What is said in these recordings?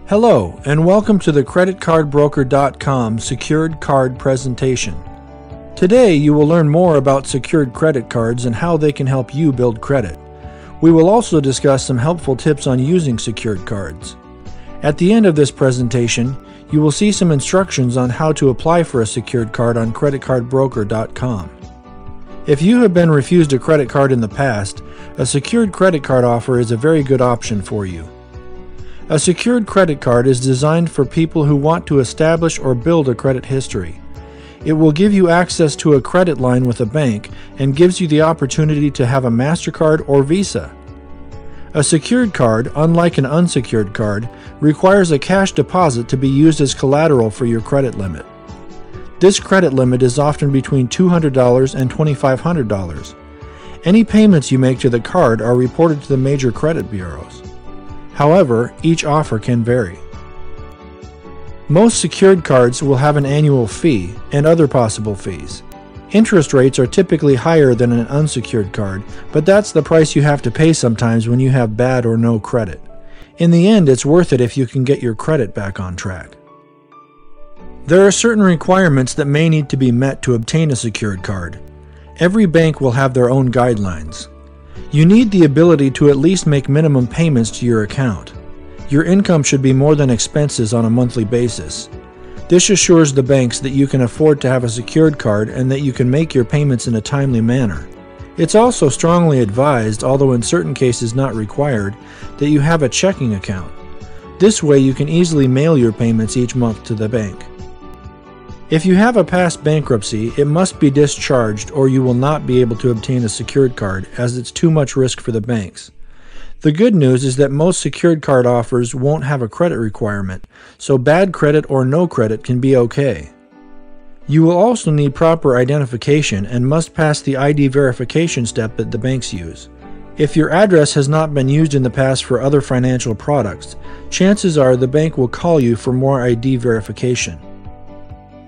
Hello, and welcome to the creditcardbroker.com secured card presentation. Today you will learn more about secured credit cards and how they can help you build credit. We will also discuss some helpful tips on using secured cards. At the end of this presentation, you will see some instructions on how to apply for a secured card on creditcardbroker.com. If you have been refused a credit card in the past, a secured credit card offer is a very good option for you. A secured credit card is designed for people who want to establish or build a credit history. It will give you access to a credit line with a bank and gives you the opportunity to have a MasterCard or Visa. A secured card, unlike an unsecured card, requires a cash deposit to be used as collateral for your credit limit. This credit limit is often between $200 and $2,500. Any payments you make to the card are reported to the major credit bureaus. However, each offer can vary. Most secured cards will have an annual fee and other possible fees. Interest rates are typically higher than an unsecured card, but that's the price you have to pay sometimes when you have bad or no credit. In the end, it's worth it if you can get your credit back on track. There are certain requirements that may need to be met to obtain a secured card. Every bank will have their own guidelines. You need the ability to at least make minimum payments to your account. Your income should be more than expenses on a monthly basis. This assures the banks that you can afford to have a secured card and that you can make your payments in a timely manner. It's also strongly advised, although in certain cases not required, that you have a checking account. This way you can easily mail your payments each month to the bank. If you have a past bankruptcy, it must be discharged or you will not be able to obtain a secured card, as it's too much risk for the banks. The good news is that most secured card offers won't have a credit requirement, so bad credit or no credit can be okay. You will also need proper identification and must pass the ID verification step that the banks use. If your address has not been used in the past for other financial products, chances are the bank will call you for more ID verification.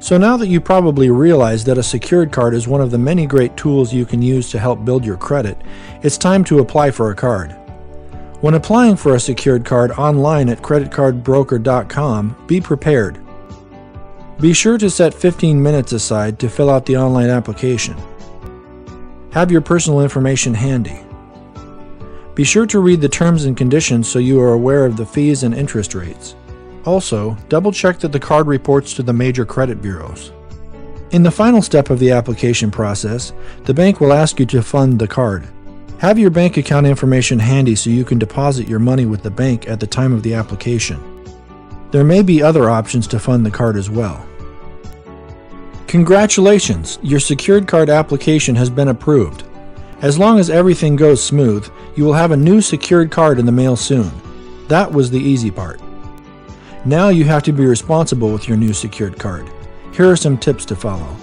So now that you probably realize that a secured card is one of the many great tools you can use to help build your credit, it's time to apply for a card. When applying for a secured card online at creditcardbroker.com, be prepared. Be sure to set 15 minutes aside to fill out the online application. Have your personal information handy. Be sure to read the terms and conditions so you are aware of the fees and interest rates. Also, double-check that the card reports to the major credit bureaus. In the final step of the application process, the bank will ask you to fund the card. Have your bank account information handy so you can deposit your money with the bank at the time of the application. There may be other options to fund the card as well. Congratulations! Your secured card application has been approved. As long as everything goes smooth, you will have a new secured card in the mail soon. That was the easy part. Now you have to be responsible with your new secured card. Here are some tips to follow.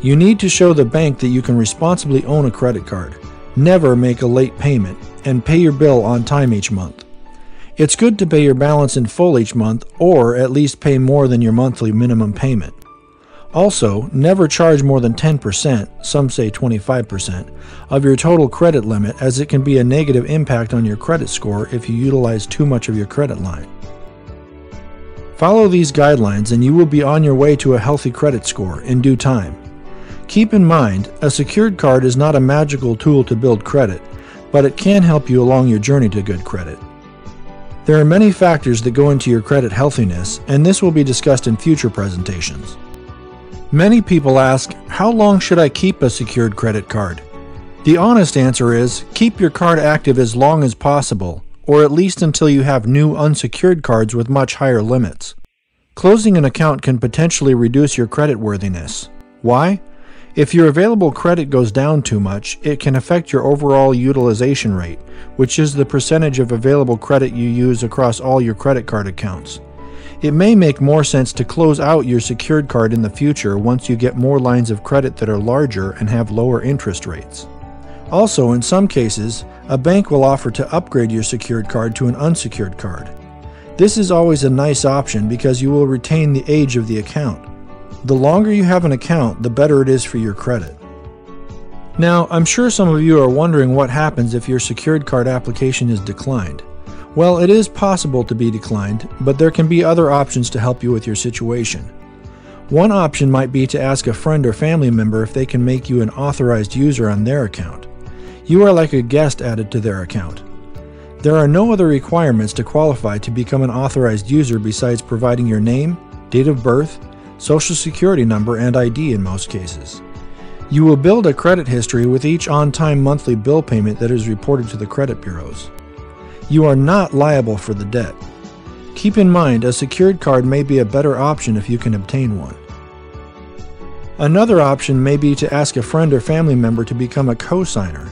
You need to show the bank that you can responsibly own a credit card. Never make a late payment, and pay your bill on time each month. It's good to pay your balance in full each month, or at least pay more than your monthly minimum payment. Also, never charge more than 10%, some say 25%, of your total credit limit, as it can be a negative impact on your credit score if you utilize too much of your credit line. Follow these guidelines and you will be on your way to a healthy credit score in due time. Keep in mind, a secured card is not a magical tool to build credit, but it can help you along your journey to good credit. There are many factors that go into your credit healthiness, and this will be discussed in future presentations. Many people ask, how long should I keep a secured credit card? The honest answer is, keep your card active as long as possible, or at least until you have new unsecured cards with much higher limits. Closing an account can potentially reduce your creditworthiness. Why? If your available credit goes down too much, it can affect your overall utilization rate, which is the percentage of available credit you use across all your credit card accounts. It may make more sense to close out your secured card in the future once you get more lines of credit that are larger and have lower interest rates. Also, in some cases, a bank will offer to upgrade your secured card to an unsecured card. This is always a nice option because you will retain the age of the account. The longer you have an account, the better it is for your credit. Now, I'm sure some of you are wondering what happens if your secured card application is declined. Well, it is possible to be declined, but there can be other options to help you with your situation. One option might be to ask a friend or family member if they can make you an authorized user on their account. You are like a guest added to their account. There are no other requirements to qualify to become an authorized user besides providing your name, date of birth, social security number, and ID in most cases. You will build a credit history with each on-time monthly bill payment that is reported to the credit bureaus. You are not liable for the debt. Keep in mind, a secured card may be a better option if you can obtain one. Another option may be to ask a friend or family member to become a co-signer.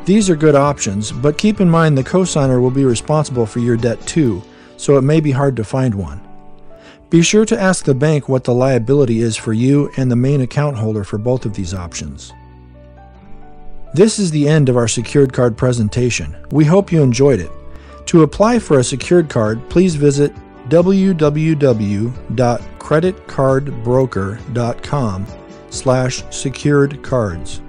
These are good options, but keep in mind the co-signer will be responsible for your debt too, so it may be hard to find one. Be sure to ask the bank what the liability is for you and the main account holder for both of these options. This is the end of our secured card presentation. We hope you enjoyed it. To apply for a secured card, please visit www.creditcardbroker.com/securedcards.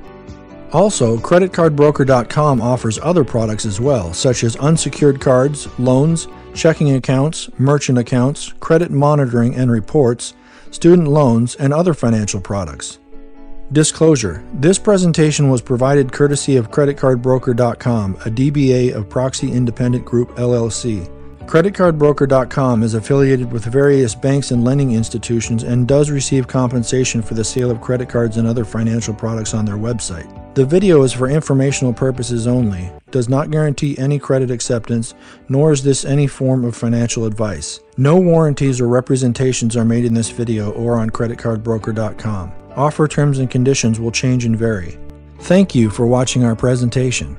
Also, creditcardbroker.com offers other products as well, such as unsecured cards, loans, checking accounts, merchant accounts, credit monitoring and reports, student loans, and other financial products. Disclosure: this presentation was provided courtesy of creditcardbroker.com, a DBA of Proxy Independent Group LLC. Creditcardbroker.com is affiliated with various banks and lending institutions and does receive compensation for the sale of credit cards and other financial products on their website. The video is for informational purposes only, does not guarantee any credit acceptance, nor is this any form of financial advice. No warranties or representations are made in this video or on creditcardbroker.com. Offer terms and conditions will change and vary. Thank you for watching our presentation.